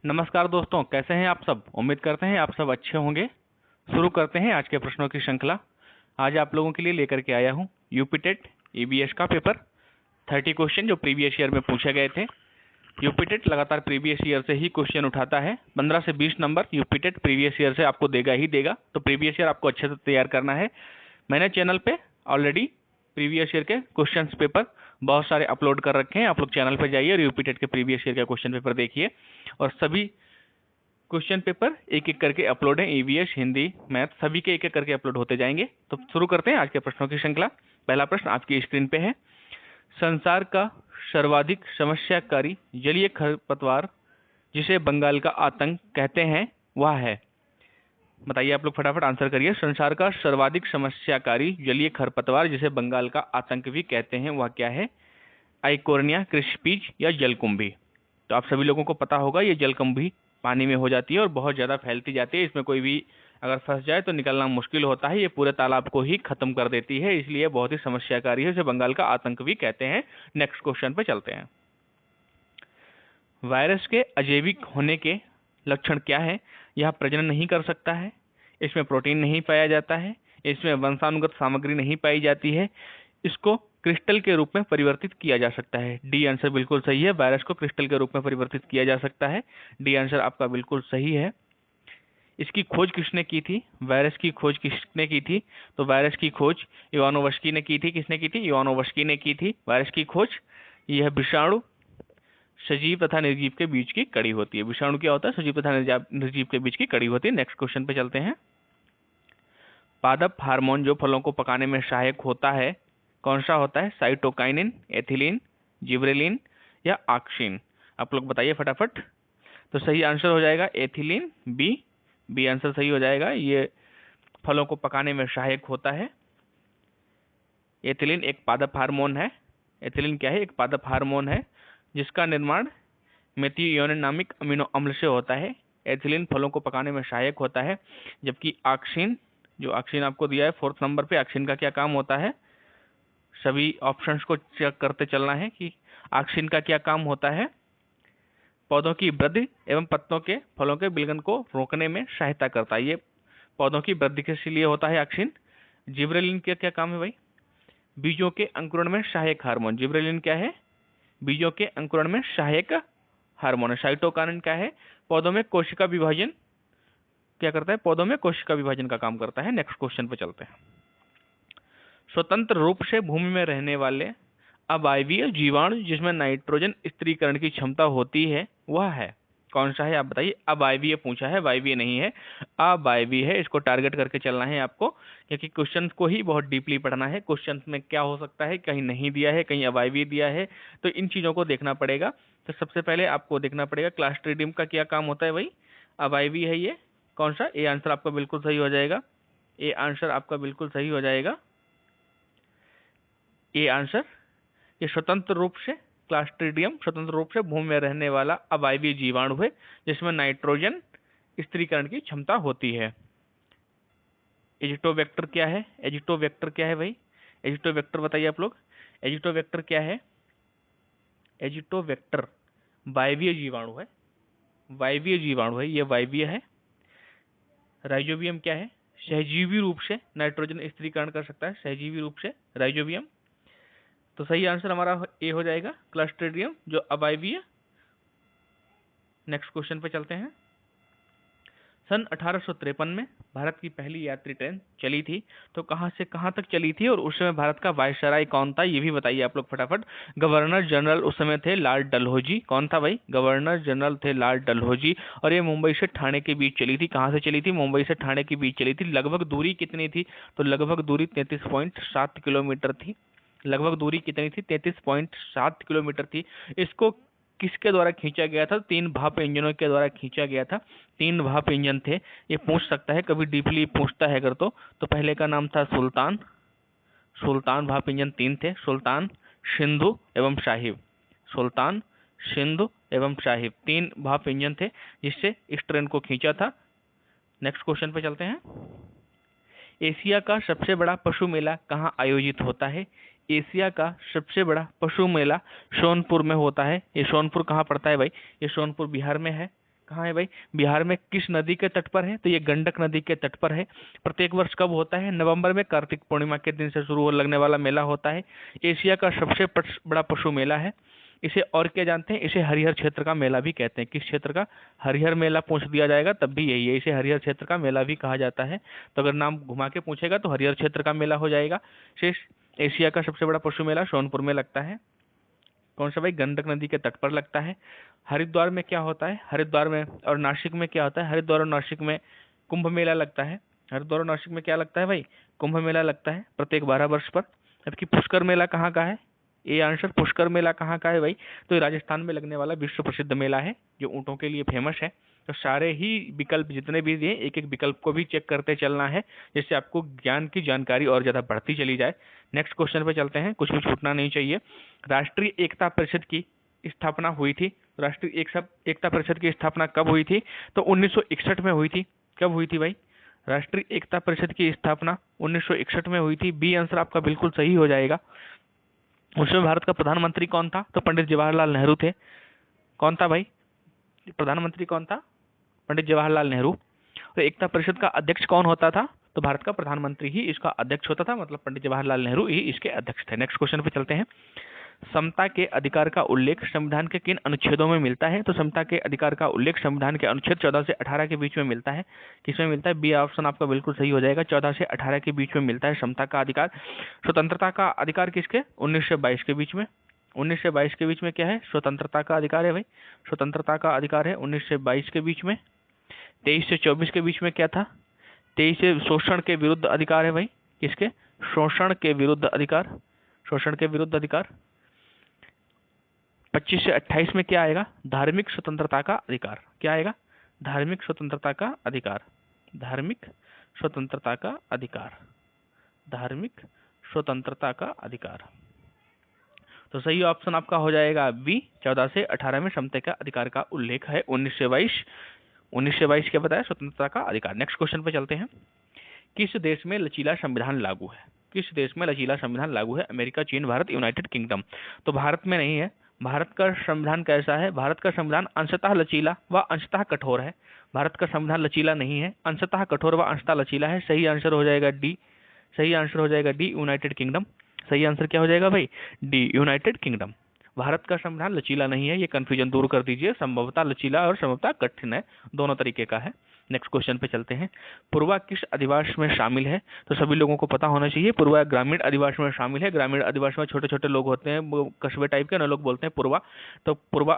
नमस्कार दोस्तों, कैसे हैं आप सब। उम्मीद करते हैं आप सब अच्छे होंगे। शुरू करते हैं आज के प्रश्नों की श्रृंखला। आज आप लोगों के लिए लेकर के आया हूं यूपी टेट ईबीएस का पेपर 30 क्वेश्चन जो प्रीवियस ईयर में पूछे गए थे। यूपी टेट लगातार प्रीवियस ईयर से ही क्वेश्चन उठाता है। 15 से 20 number UP TET previous year से आपको देगा ही देगा, तो प्रीवियस ईयर आपको अच्छे से तैयार करना है। मैंने चैनल पे ऑलरेडी प्रीवियस ईयर के क्वेश्चन पेपर बहुत सारे अपलोड कर रखे हैं। आप लोग चैनल पे जाइए और यूपी टेट के प्रीवियस ईयर का क्वेश्चन पेपर देखिए, और सभी क्वेश्चन पेपर एक एक करके अपलोड है। ईवीएस, हिंदी, मैथ सभी के एक एक करके अपलोड होते जाएंगे। तो शुरू करते हैं आज के प्रश्नों की श्रृंखला। पहला प्रश्न आपकी स्क्रीन पे है। संसार का सर्वाधिक समस्याकारी जलीय खरपतवार जिसे बंगाल का आतंक कहते हैं वह है। बताइए आप लोग, फटाफट आंसर करिए। संसार का सर्वाधिक समस्याकारी जलीय खरपतवार जिसे बंगाल का आतंक भी कहते हैं वह क्या है। आइकोर्निया क्रिस्पीज या जलकुंभी। तो आप सभी लोगों को पता होगा ये जलकुंभी पानी में हो जाती है और बहुत ज़्यादा फैलती जाती है। इसमें कोई भी अगर फंस जाए तो निकलना मुश्किल होता है। ये पूरे तालाब को ही खत्म कर देती है, इसलिए बहुत ही समस्याकारी है। इसे बंगाल का आतंक भी कहते हैं। नेक्स्ट क्वेश्चन पे चलते हैं। वायरस के अजैविक होने के लक्षण क्या है। यह प्रजनन नहीं कर सकता है, इसमें प्रोटीन नहीं पाया जाता है, इसमें वंशानुगत सामग्री नहीं पाई जाती है, इसको क्रिस्टल के रूप में परिवर्तित किया जा सकता है। डी आंसर बिल्कुल सही है। वायरस को क्रिस्टल के रूप में परिवर्तित किया जा सकता है। डी आंसर आपका बिल्कुल सही है। इसकी खोज किसने की थी। वायरस की खोज किसने की थी। तो वायरस की खोज इवानोवस्की ने की थी। किसने की थी। इवानोवस्की ने की थी वायरस की खोज। यह विषाणु सजीव तथा निर्जीव के बीच की कड़ी होती है। विषाणु क्या होता है। सजीव तथा निर्जीव के बीच की कड़ी होती है। नेक्स्ट क्वेश्चन पे चलते हैं। पादप हार्मोन जो फलों को पकाने में सहायक होता है कौन सा होता है। साइटोकाइनिन, एथिलीन, जिब्रेलिन या ऑक्सिन। आप लोग बताइए फटाफट। तो सही आंसर हो जाएगा एथिलीन, बी आंसर सही हो जाएगा। ये फलों को पकाने में सहायक होता है। एथिलीन एक पादप हार्मोन है। एथिलीन क्या है। एक पादप हार्मोन है जिसका निर्माण मेथियोनिन नामक अमीनो अम्ल से होता है। एथिलीन फलों को पकाने में सहायक होता है। जबकि ऑक्सिन, जो ऑक्सिन आपको दिया है 4th नंबर पे, ऑक्सिन का क्या काम होता है। सभी ऑप्शंस को चेक करते चलना है कि ऑक्सिन का क्या काम होता है। पौधों की वृद्धि एवं पत्तों के फलों के विलयन को रोकने में सहायता करता है। ये पौधों की वृद्धि के लिए होता है ऑक्सिन। जिब्रेलिन का क्या काम है भाई। बीजों के अंकुरण में सहायक हार्मोन। जिब्रेलिन क्या है। बीजों के अंकुरण में सहायक हार्मोन। साइटोकाइनिन क्या है। पौधों में कोशिका विभाजन क्या करता है। पौधों में कोशिका विभाजन का काम करता है। नेक्स्ट क्वेश्चन पे चलते हैं। स्वतंत्र रूप से भूमि में रहने वाले अवायवीय जीवाणु जिसमें नाइट्रोजन स्थिरीकरण की क्षमता होती है वह है कौन सा है। आप बताइए। अवायवीय पूछा है, वायवीय नहीं है, अवायवीय है। इसको टारगेट करके चलना है आपको, क्योंकि क्वेश्चन को ही बहुत डीपली पढ़ना है। क्वेश्चन में क्या हो सकता है, कहीं नहीं दिया है, कहीं अवायवीय दिया है, तो इन चीजों को देखना पड़ेगा। तो सबसे पहले आपको देखना पड़ेगा क्लास्ट्रीडियम का क्या काम होता है भाई। अवायवीय है ये कौन सा। ए आंसर आपका बिल्कुल सही हो जाएगा। ए आंसर आपका बिल्कुल सही हो जाएगा। ए आंसर ये स्वतंत्र रूप से क्लास्ट्रीडियम स्वतंत्र रूप से भूमि में रहने वाला अवायवीय जीवाणु है जिसमें नाइट्रोजन स्थिरीकरण की क्षमता होती है। एजिटोवेक्टर क्या है। एजिटोवेक्टर क्या है भाई। एजिटोवेक्टर बताइए आप लोग। एजिटोवेक्टर क्या है। एजिटोवेक्टर वायवीय जीवाणु है। वायवीय जीवाणु है, ये वायवीय है। राइजोबियम क्या है। सहजीवी रूप से नाइट्रोजन स्थिरीकरण कर सकता है, सहजीवी रूप से राइजोबियम। तो सही आंसर हमारा ए हो जाएगा, क्लस्ट्रीडियम जो अवायवीय। नेक्स्ट क्वेश्चन पे चलते हैं। सन 1853 में भारत की पहली यात्री ट्रेन चली थी, तो कहां से कहां तक चली थी और उस समय भारत का वायसराय कौन था, ये भी बताइए आप लोग फटाफट। गवर्नर जनरल उस समय थे लॉर्ड डलहौजी। कौन था भाई। गवर्नर जनरल थे लॉर्ड डलहौजी। और ये मुंबई से ठाणे के बीच चली थी। कहां से चली थी। मुंबई से ठाणे के बीच चली थी। लगभग दूरी कितनी थी। तो लगभग दूरी 33.7 किलोमीटर थी। लगभग दूरी कितनी थी। 33.7 किलोमीटर थी। इसको किसके द्वारा खींचा गया था। 3 भाप इंजनों के द्वारा खींचा गया था। 3 भाप इंजन थे। ये पूछ सकता है, कभी डीपली पूछता है अगर तो पहले का नाम था सुल्तान। सुल्तान भाप इंजन 3 थे। सुल्तान, सिंधु एवं साहिब। सुल्तान, सिंधु एवं साहिब 3 भाप इंजन थे जिससे इस ट्रेन को खींचा था। नेक्स्ट क्वेश्चन पे चलते हैं। एशिया का सबसे बड़ा पशु मेला कहाँ आयोजित होता है। एशिया का सबसे बड़ा पशु मेला सोनपुर में होता है। ये सोनपुर कहाँ पड़ता है भाई। ये सोनपुर बिहार में है। कहाँ है भाई? बिहार में किस नदी के तट पर है? तो ये गंडक नदी के तट पर है। प्रत्येक वर्ष कब होता है? नवंबर में कार्तिक पूर्णिमा के दिन से शुरू लगने वाला मेला होता है। एशिया का सबसे बड़ा पशु मेला है। इसे और क्या जानते हैं? इसे हरिहर क्षेत्र का मेला भी कहते हैं। किस क्षेत्र का? हरिहर मेला पूछ दिया जाएगा तब भी यही है, इसे हरिहर क्षेत्र का मेला भी कहा जाता है। तो अगर नाम घुमा के पूछेगा तो हरिहर क्षेत्र का मेला हो जाएगा। शेष एशिया का सबसे बड़ा पशु मेला सोनपुर में लगता है। कौन सा भाई? गंडक नदी के तट पर लगता है। हरिद्वार में क्या होता है? हरिद्वार में और नासिक में क्या होता है? हरिद्वार और नासिक में कुंभ मेला लगता है। हरिद्वार और नासिक में क्या लगता है भाई? कुंभ मेला लगता है प्रत्येक 12 वर्ष पर। जबकि पुष्कर मेला कहाँ का है? ये आंसर पुष्कर मेला कहाँ का है भाई? तो ये राजस्थान में लगने वाला विश्व प्रसिद्ध मेला है जो ऊँटों के लिए फेमस है। तो सारे ही विकल्प जितने भी दिए, एक एक विकल्प को भी चेक करते चलना है, जिससे आपको ज्ञान की जानकारी और ज़्यादा बढ़ती चली जाए। नेक्स्ट क्वेश्चन पे चलते हैं, कुछ भी छूटना नहीं चाहिए। राष्ट्रीय एकता परिषद की स्थापना हुई थी। राष्ट्रीय एकता परिषद की स्थापना कब हुई थी? तो 1961 में हुई थी। कब हुई थी भाई? राष्ट्रीय एकता परिषद की स्थापना 1961 में हुई थी। बी आंसर आपका बिल्कुल सही हो जाएगा। उसमें भारत का प्रधानमंत्री कौन था? तो पंडित जवाहरलाल नेहरू थे। कौन था भाई? प्रधानमंत्री कौन था? पंडित जवाहरलाल नेहरू। तो एकता परिषद का अध्यक्ष कौन होता था? तो भारत का प्रधानमंत्री ही इसका अध्यक्ष होता था, मतलब पंडित जवाहरलाल नेहरू ही इसके अध्यक्ष थे। नेक्स्ट क्वेश्चन पे चलते हैं। समता के अधिकार का उल्लेख संविधान के किन अनुच्छेदों में मिलता है? तो समता के अधिकार का उल्लेख संविधान के अनुच्छेद 14 से 18 के बीच में मिलता है। किसमें मिलता है? बी ऑप्शन आपका बिल्कुल सही हो जाएगा। 14 से 18 के बीच में मिलता है समता का अधिकार। स्वतंत्रता का अधिकार किसके? 19 से 22 के बीच में। 19 से 22 के बीच में क्या है? स्वतंत्रता का अधिकार है भाई। स्वतंत्रता का अधिकार है 19 से 22 के बीच में। 23 से 24 के बीच में क्या था? 23 से शोषण के विरुद्ध अधिकार है भाई। किसके? शोषण के विरुद्ध अधिकार। शोषण के विरुद्ध अधिकार। 25 से 28 में क्या आएगा? धार्मिक स्वतंत्रता का अधिकार। क्या आएगा? धार्मिक स्वतंत्रता का अधिकार। धार्मिक स्वतंत्रता का अधिकार। धार्मिक स्वतंत्रता का अधिकार। तो सही ऑप्शन आपका हो जाएगा बी। 14 से 18 में समता का अधिकार का उल्लेख है। 19 से 22 क्या बताया? स्वतंत्रता का अधिकार। नेक्स्ट क्वेश्चन पे चलते हैं। किस देश में लचीला संविधान लागू है? किस देश में लचीला संविधान लागू है? अमेरिका, चीन, भारत, यूनाइटेड किंगडम। तो भारत में नहीं है। भारत का संविधान कैसा है? भारत का संविधान अंशतः लचीला व अंशतः कठोर है। भारत का संविधान लचीला नहीं है, अंशतः कठोर व अंशतः लचीला है। सही आंसर हो जाएगा डी। सही आंसर हो जाएगा डी, यूनाइटेड किंगडम। सही आंसर क्या हो जाएगा भाई? D, United kingdom. भारत का संविधान लचीला नहीं है, ये कंफ्यूजन दूर कर दीजिए। संभवतः लचीला और संभवतः कठिन है, दोनों तरीके का है। नेक्स्ट क्वेश्चन पे चलते हैं। पूर्वा किस अधिवास में शामिल है? तो सभी लोगों को पता होना चाहिए, पूर्वा ग्रामीण अधिवास में शामिल है। ग्रामीण अधिवास में छोटे छोटे लोग होते हैं, वो कस्बे टाइप के ना, लोग बोलते हैं पूर्वा। तो पूर्वा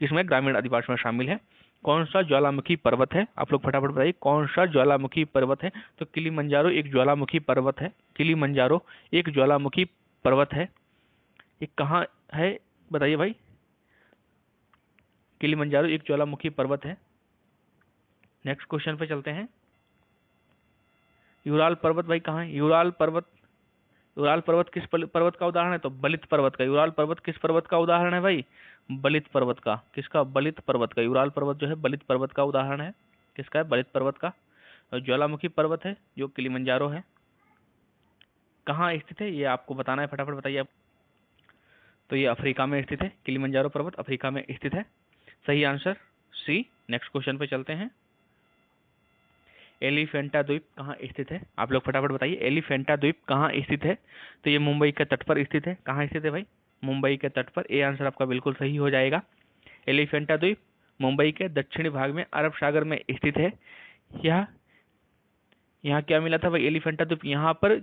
किसमें? ग्रामीण अधिवास में शामिल है। कौन सा ज्वालामुखी पर्वत है? आप लोग फटाफट बताइए, कौन सा ज्वालामुखी पर्वत है? तो किलिमंजारो एक ज्वालामुखी पर्वत है। किलिमंजारो एक ज्वालामुखी पर्वत है। ये कहाँ है बताइए भाई? किलिमंजारो एक ज्वालामुखी पर्वत है। नेक्स्ट क्वेश्चन पे चलते हैं। यूराल पर्वत भाई कहाँ है? यूराल पर्वत किस पर्वत का उदाहरण है? तो बलित पर्वत का। यूराल पर्वत किस पर्वत का उदाहरण है भाई? बलित पर्वत का। किसका? बलित पर्वत का। यूराल पर्वत जो है बलित पर्वत का उदाहरण है। किसका है? बलित पर्वत का। और ज्वालामुखी पर्वत है जो किलिमंजारो है। कहाँ स्थित है ये आपको बताना है, फटाफट बताइए आप। तो ये अफ्रीका में स्थित है। किलिमंजारो पर्वत अफ्रीका में स्थित है। सही आंसर सी। नेक्स्ट क्वेश्चन पे चलते हैं। एलिफेंटा द्वीप कहाँ स्थित है? आप लोग फटाफट बताइए, एलिफेंटा द्वीप कहाँ स्थित है? तो ये मुंबई के तट पर स्थित है। कहाँ स्थित है भाई? मुंबई के तट पर। ए आंसर आपका बिल्कुल सही हो जाएगा। एलिफेंटा द्वीप मुंबई के दक्षिणी भाग में अरब सागर में स्थित है। यहाँ क्या मिला था भाई? एलिफेंटा द्वीप यहाँ पर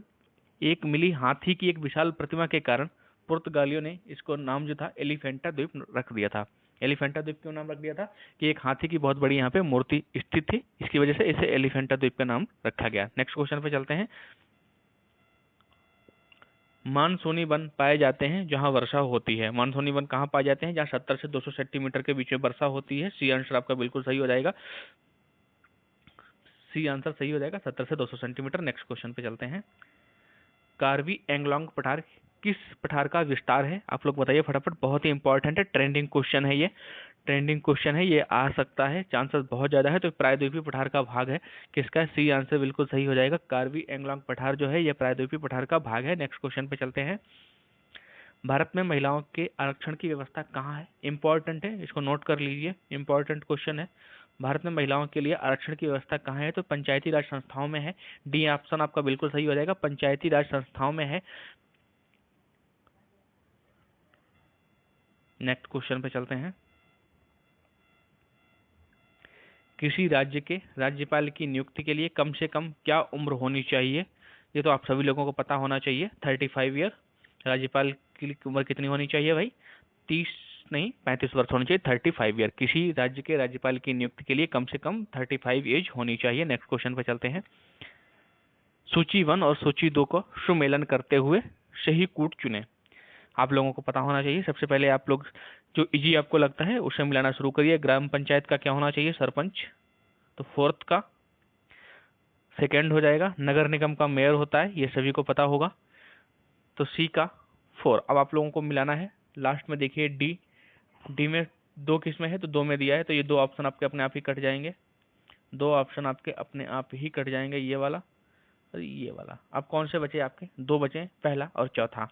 एक मिली हाथी की एक विशाल प्रतिमा के कारण पुर्तगालियों ने इसको नाम जो था एलिफेंटा द्वीप रख दिया था। एलिफेंटा द्वीप क्यों नाम रख दिया था? कि एक हाथी की बहुत बड़ी यहाँ पे मूर्ति स्थित थी, इसकी वजह से इसे एलिफेंटा द्वीप का नाम रखा गया। नेक्स्ट क्वेश्चन पे चलते हैं। मानसूनी वन पाए जाते हैं जहां वर्षा होती है। मानसूनी वन कहाँ पाए जाते हैं? जहां 70 से 200 सेंटीमीटर के बीच में वर्षा होती है। सी आंसर आपका बिल्कुल सही हो जाएगा। सी आंसर सही हो जाएगा, 70 से 200 सेंटीमीटर। नेक्स्ट क्वेश्चन पे चलते हैं। कार्बी एंगलोंग पठार किस पठार का विस्तार है? आप लोग बताइए फटाफट, बहुत ही इंपॉर्टेंट है, ट्रेंडिंग क्वेश्चन है ये। ट्रेंडिंग क्वेश्चन है, ये आ सकता है, चांसेस बहुत ज़्यादा है। तो प्रायद्वीपीय पठार का भाग है। किसका? सी आंसर बिल्कुल सही हो जाएगा। कार्बी एंगलोंग पठार जो है ये प्रायद्वीपीय पठार का भाग है। नेक्स्ट क्वेश्चन पे चलते हैं। भारत में महिलाओं के आरक्षण की व्यवस्था कहाँ है? इंपॉर्टेंट है, इसको नोट कर लीजिए, इंपॉर्टेंट क्वेश्चन है। भारत में महिलाओं के लिए आरक्षण की व्यवस्था कहाँ है? तो पंचायती राज संस्थाओं में है। डी ऑप्शन आपका बिल्कुल सही हो जाएगा, पंचायती राज संस्थाओं में है। नेक्स्ट क्वेश्चन पे चलते हैं। किसी राज्य के राज्यपाल की नियुक्ति के लिए कम से कम क्या उम्र होनी चाहिए? ये तो आप सभी लोगों को पता होना चाहिए, 35 ईयर। राज्यपाल की उम्र कितनी होनी चाहिए भाई? 30 नहीं, 35 वर्ष होनी चाहिए, 35 ईयर। किसी राज्य के राज्यपाल की नियुक्ति के लिए कम से कम 35 एज होनी चाहिए। नेक्स्ट क्वेश्चन पे चलते हैं। सूची 1 और सूची 2 को सुमेलन करते हुए सही कूट चुने। आप लोगों को पता होना चाहिए। सबसे पहले आप लोग जो इजी आपको लगता है उसे मिलाना शुरू करिए। ग्राम पंचायत का क्या होना चाहिए? सरपंच। तो फोर्थ का सेकंड हो जाएगा। नगर निगम का मेयर होता है, ये सभी को पता होगा। तो सी का 4। अब आप लोगों को मिलाना है। लास्ट में देखिए डी। डी में 2 किस्में है तो 2 में दिया है, तो ये 2 ऑप्शन आपके अपने आप ही कट जाएंगे। 2 ऑप्शन आपके अपने आप ही कट जाएंगे, ये वाला और ये वाला। अब कौन से बचे? आपके 2 बचे, पहला और चौथा।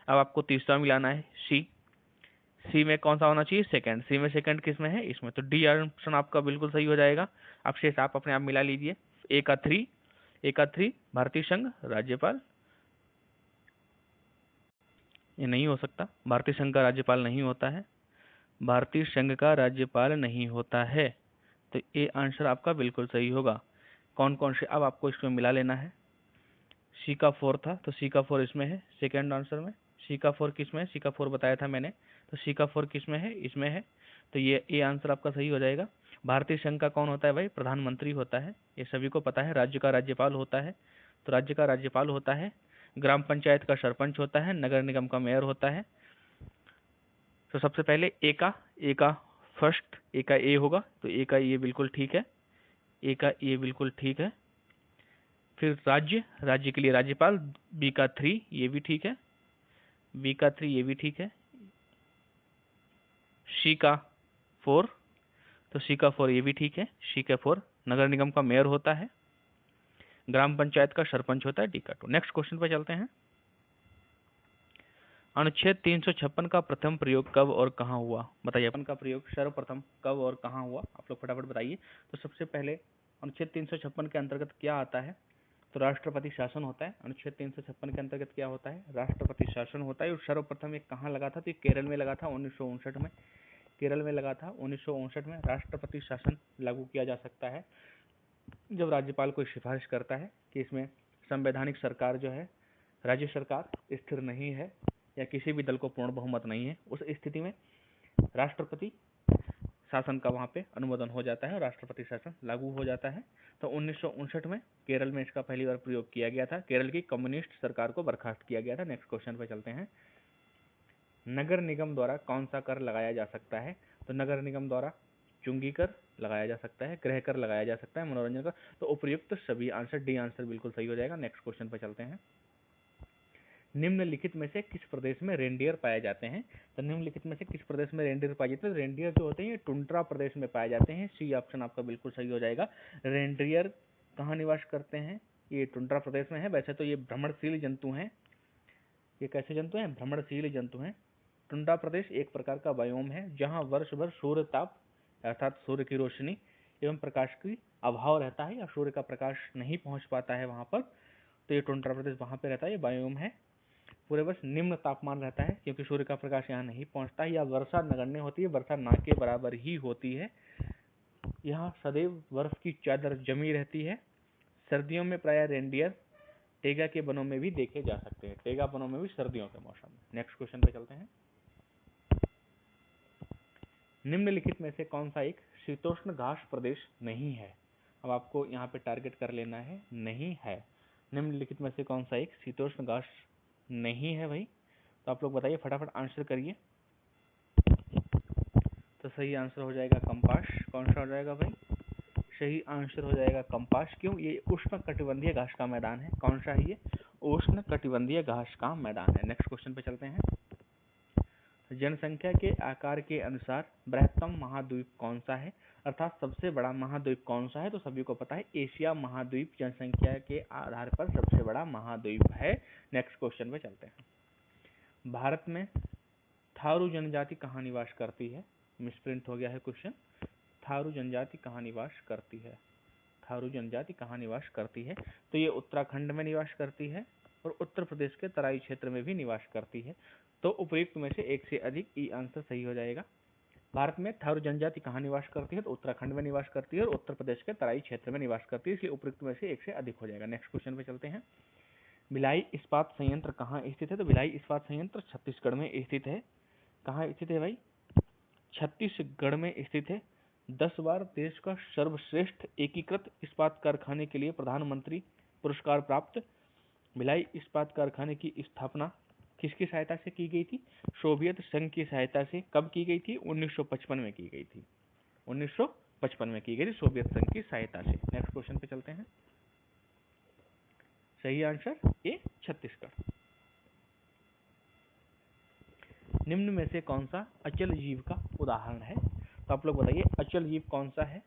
अब आपको तीसरा मिलाना है, सी। सी में कौन सा होना चाहिए? सेकंड। सी में सेकंड किस में है? इसमें। तो डी ऑप्शन आपका बिल्कुल सही हो जाएगा। अब शेष आप अपने आप मिला लीजिए। ए का 3 भारतीय संघ राज्यपाल, ये नहीं हो सकता। भारतीय संघ का राज्यपाल नहीं होता है, भारतीय संघ का राज्यपाल नहीं होता है। तो ये आंसर आपका बिल्कुल सही होगा। कौन कौन से अब आपको इसमें मिला लेना है। सी का 4 था तो सी का 4 इसमें है सेकंड आंसर में। सी का 4 किस में है? सी का 4 बताया था मैंने। तो सी का 4 किस में है? इसमें है। तो ये आंसर आपका सही हो जाएगा। भारतीय संघ का कौन होता है भाई? प्रधानमंत्री होता है, ये सभी को पता है। राज्य का राज्यपाल होता है, तो राज्य का राज्यपाल होता है। ग्राम पंचायत का सरपंच होता है, नगर निगम का मेयर होता है। तो सबसे पहले ए का फर्स्ट, ए का ए होगा, तो ए का ये बिल्कुल ठीक है। ए का ये बिल्कुल ठीक है। फिर राज्य के लिए राज्यपाल, बी का 3 ये भी ठीक है। बी का 3 ये भी ठीक है। सी का 4, तो सी का 4 ये भी ठीक है। सी का 4 नगर निगम का मेयर होता है, ग्राम पंचायत का सरपंच होता है। डी का 2। नेक्स्ट क्वेश्चन पे चलते हैं। अनुच्छेद 356 का प्रथम प्रयोग कब और कहाँ हुआ? बताइए, अपन का प्रयोग सर्वप्रथम कब और कहाँ हुआ? आप लोग फटाफट बताइए। तो सबसे पहले अनुच्छेद 356 के अंतर्गत क्या आता है? तो राष्ट्रपति शासन होता है। अनुच्छेद 356 के अंतर्गत क्या होता है? राष्ट्रपति शासन होता है। और सर्वप्रथम एक कहाँ लगा था? तो केरल में लगा था 1959 में। केरल में लगा था 1959 में। राष्ट्रपति शासन लागू किया जा सकता है जब राज्यपाल कोई सिफारिश करता है कि इसमें संवैधानिक सरकार जो है, राज्य सरकार स्थिर नहीं है या किसी भी दल को पूर्ण बहुमत नहीं है, उस स्थिति में राष्ट्रपति शासन का वहाँ पे अनुमोदन हो जाता है और राष्ट्रपति शासन लागू हो जाता है। तो 1959 में केरल में इसका पहली बार प्रयोग किया गया था। केरल की कम्युनिस्ट सरकार को बर्खास्त किया गया था। नेक्स्ट क्वेश्चन पे चलते हैं। नगर निगम द्वारा कौन सा कर लगाया जा सकता है? तो नगर निगम द्वारा चुंगी कर लगाया जा सकता है, गृह कर लगाया जा सकता है, मनोरंजन कर। तो उपयुक्त सभी आंसर, डी आंसर बिल्कुल सही हो जाएगा। नेक्स्ट क्वेश्चन पे चलते हैं। निम्नलिखित में से किस प्रदेश में रेंडियर पाए जाते हैं? तो निम्नलिखित में से किस प्रदेश में रेंडियर पाए जाते हैं? रेंडियर जो होते हैं ये टुंड्रा प्रदेश में पाए जाते हैं। सी ऑप्शन आपका बिल्कुल सही हो जाएगा। रेंडियर कहाँ निवास करते हैं? ये टुंड्रा प्रदेश में है। वैसे तो ये भ्रमणशील जंतु हैं। ये कैसे जंतु हैं? भ्रमणशील जंतु हैं। टुंड्रा प्रदेश एक प्रकार का बायोम है जहाँ वर्ष भर सूर्य ताप अर्थात सूर्य की रोशनी एवं प्रकाश की अभाव रहता है या सूर्य का प्रकाश नहीं पहुंच पाता है वहां पर। तो ये टुंड्रा प्रदेश वहां पे रहता है, ये बायोम है। पूरे वर्ष निम्न तापमान रहता है क्योंकि सूर्य का प्रकाश यहाँ नहीं पहुंचता है। या वर्षा नगण्य होती है, वर्षा ना के बराबर ही होती है। यहाँ सदैव बर्फ की चादर जमी रहती है। सर्दियों में प्रायः रेंडियर टेगा के वनों में भी देखे जा सकते हैं, टेगा वनों में भी सर्दियों के मौसम में। नेक्स्ट क्वेश्चन पे चलते हैं। निम्नलिखित में से कौन सा एक शीतोष्ण घास प्रदेश नहीं है? अब आपको यहाँ पे टारगेट कर लेना है, नहीं है। निम्नलिखित में से कौन सा एक शीतोष्ण घास नहीं है भाई? तो आप लोग बताइए, फटाफट आंसर करिए। तो सही आंसर हो जाएगा कंपास। कौन सा हो जाएगा भाई? सही आंसर हो जाएगा कंपास। क्यों? ये उष्ण कटिबंधीय घास का मैदान है। कौन सा है ये? उष्ण कटिबंधीय घास का मैदान है। नेक्स्ट क्वेश्चन पे चलते हैं। जनसंख्या के आकार के अनुसार बृहत्तम महाद्वीप कौन सा है? अर्थात सबसे बड़ा महाद्वीप कौन सा है? तो सभी को पता है एशिया महाद्वीप जनसंख्या के आधार पर सबसे बड़ा महाद्वीप है। नेक्स्ट क्वेश्चन पे चलते हैं। भारत में थारू जनजाति कहाँ निवास करती है? मिसप्रिंट हो गया है क्वेश्चन। थारू जनजाति कहाँ निवास करती है? थारू जनजाति कहाँ निवास करती है? तो ये उत्तराखंड में निवास करती है और उत्तर प्रदेश के तराई क्षेत्र में भी निवास करती है। तो उपयुक्त में से एक से अधिक ई आंसर सही हो जाएगा। भारत में थारू जनजाति कहाँ निवास करती है? तो उत्तराखंड में निवास करती है और उत्तर प्रदेश के तराई क्षेत्र में निवास करती है, इसलिए उपयुक्त में से एक से अधिक हो जाएगा। नेक्स्ट क्वेश्चन पे चलते हैं। भिलाई इस्पात संयंत्र कहाँ स्थित है? तो भिलाई इस्पात संयंत्र छत्तीसगढ़ में स्थित है। कहाँ स्थित है भाई? छत्तीसगढ़ में स्थित है। 10 बार देश का सर्वश्रेष्ठ एकीकृत इस्पात कारखाने के लिए प्रधानमंत्री पुरस्कार प्राप्त भिलाई इस्पात कारखाने की स्थापना किसकी सहायता से की गई थी? सोवियत संघ की सहायता से। कब की गई थी? 1955 में की गई थी। 1955 में की गई थी सोवियत संघ की सहायता से। नेक्स्ट क्वेश्चन पे चलते हैं। सही आंसर ए छत्तीसगढ़। निम्न में से कौन सा अचल जीव का उदाहरण है? तो आप लोग बताइए अचल जीव कौन सा है?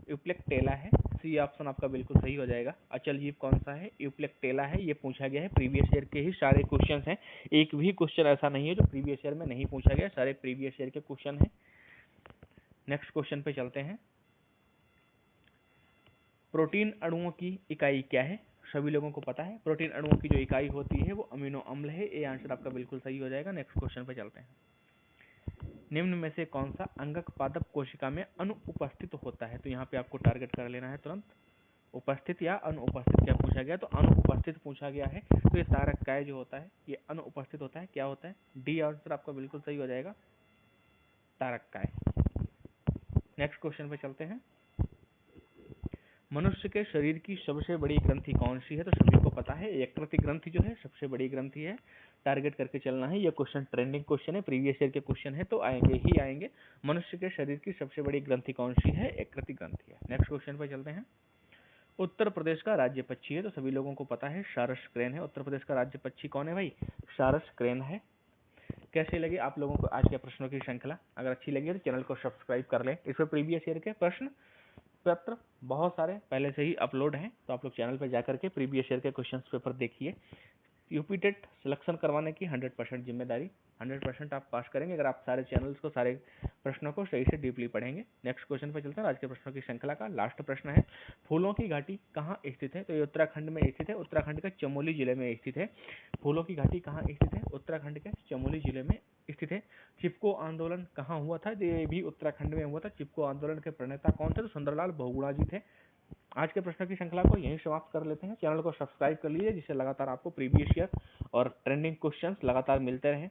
यूप्लेक्टेला है। सी ऑप्शन आपका बिल्कुल सही हो जाएगा। अचल जीव कौन सा है? यूप्लेक्टेला है। ये पूछा गया है, प्रीवियस ईयर के ही सारे क्वेश्चन हैं, एक भी क्वेश्चन ऐसा नहीं है जो प्रीवियस ईयर में नहीं पूछा गया, सारे प्रीवियस ईयर के क्वेश्चन हैं। नेक्स्ट क्वेश्चन पे चलते हैं। प्रोटीन अणुओं की इकाई क्या है? सभी लोगों को पता है प्रोटीन अणुओं की जो इकाई होती है वो अमीनो अम्ल है। ये आंसर आपका बिल्कुल सही हो जाएगा। नेक्स्ट क्वेश्चन पे चलते हैं। निम्न में से कौन सा अंगक पादप कोशिका में अनुपस्थित होता है? तो यहाँ पे आपको टारगेट कर लेना है तुरंत। उपस्थित या अनुपस्थित क्या पूछा गया? तो अनुपस्थित पूछा गया है। तो ये तारक काय जो होता है ये अनुपस्थित होता है। क्या होता है? डी आंसर आपका बिल्कुल सही हो जाएगा, तारक काय। नेक्स्ट क्वेश्चन पे चलते हैं। मनुष्य के शरीर की सबसे बड़ी ग्रंथि कौन सी है? तो सभी को पता है यकृत ग्रंथि जो है सबसे बड़ी ग्रंथि है। टारगेट करके चलना है। ये क्वेश्चन ट्रेंडिंग क्वेश्चन है, प्रीवियस ईयर के क्वेश्चन है, तो आएंगे ही आएंगे। मनुष्य के शरीर की सबसे बड़ी ग्रंथि कौन सी है? यकृत ग्रंथि है। नेक्स्ट क्वेश्चन पे चलते हैं। उत्तर प्रदेश का राज्य पक्षी है, तो सभी लोगों को पता है सारस क्रेन है। उत्तर प्रदेश का राज्य पक्षी कौन है भाई? सारस क्रेन है। कैसे लगे आप लोगों को आज के प्रश्नों की श्रृंखला? अगर अच्छी लगी तो चैनल को सब्सक्राइब कर लें। इसमें प्रीवियस ईयर के प्रश्न पत्र बहुत सारे पहले से ही अपलोड हैं, तो आप लोग चैनल पर जाकर के प्रीवियस ईयर के क्वेश्चन पेपर देखिए। यूपी टेट सिलेक्शन करवाने की 100% जिम्मेदारी, 100% आप पास करेंगे अगर आप सारे चैनल्स को, सारे प्रश्नों को सही से डीपली पढ़ेंगे। नेक्स्ट क्वेश्चन पे चलते हैं। आज के प्रश्नों की श्रृंखला का लास्ट प्रश्न है, फूलों की घाटी कहाँ स्थित है? तो ये उत्तराखंड में स्थित है। उत्तराखंड के चमोली जिले में स्थित है। फूलों की घाटी कहाँ स्थित है? उत्तराखंड के चमोली जिले में स्थित है। चिपको आंदोलन कहाँ हुआ था? ये भी उत्तराखंड में हुआ था। चिपको आंदोलन के प्रणेता कौन थे? तो सुंदरलाल बहुगुणा जी थे। आज के प्रश्नों की श्रृंखला को यहीं समाप्त कर लेते हैं। चैनल को सब्सक्राइब कर लीजिए जिससे लगातार आपको प्रीवियस ईयर और ट्रेंडिंग क्वेश्चंस लगातार मिलते रहें।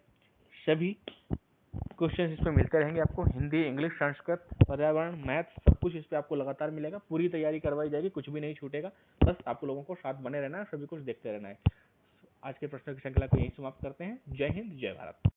सभी क्वेश्चंस इस पे मिलते रहेंगे आपको, हिंदी, इंग्लिश, संस्कृत, पर्यावरण, मैथ, सब कुछ इस पे आपको लगातार मिलेगा। पूरी तैयारी करवाई जाएगी, कुछ भी नहीं छूटेगा। बस आप लोगों को साथ बने रहना है, सभी कुछ देखते रहना है। आज के प्रश्नों की श्रृंखला को यहीं समाप्त करते हैं। जय हिंद, जय भारत।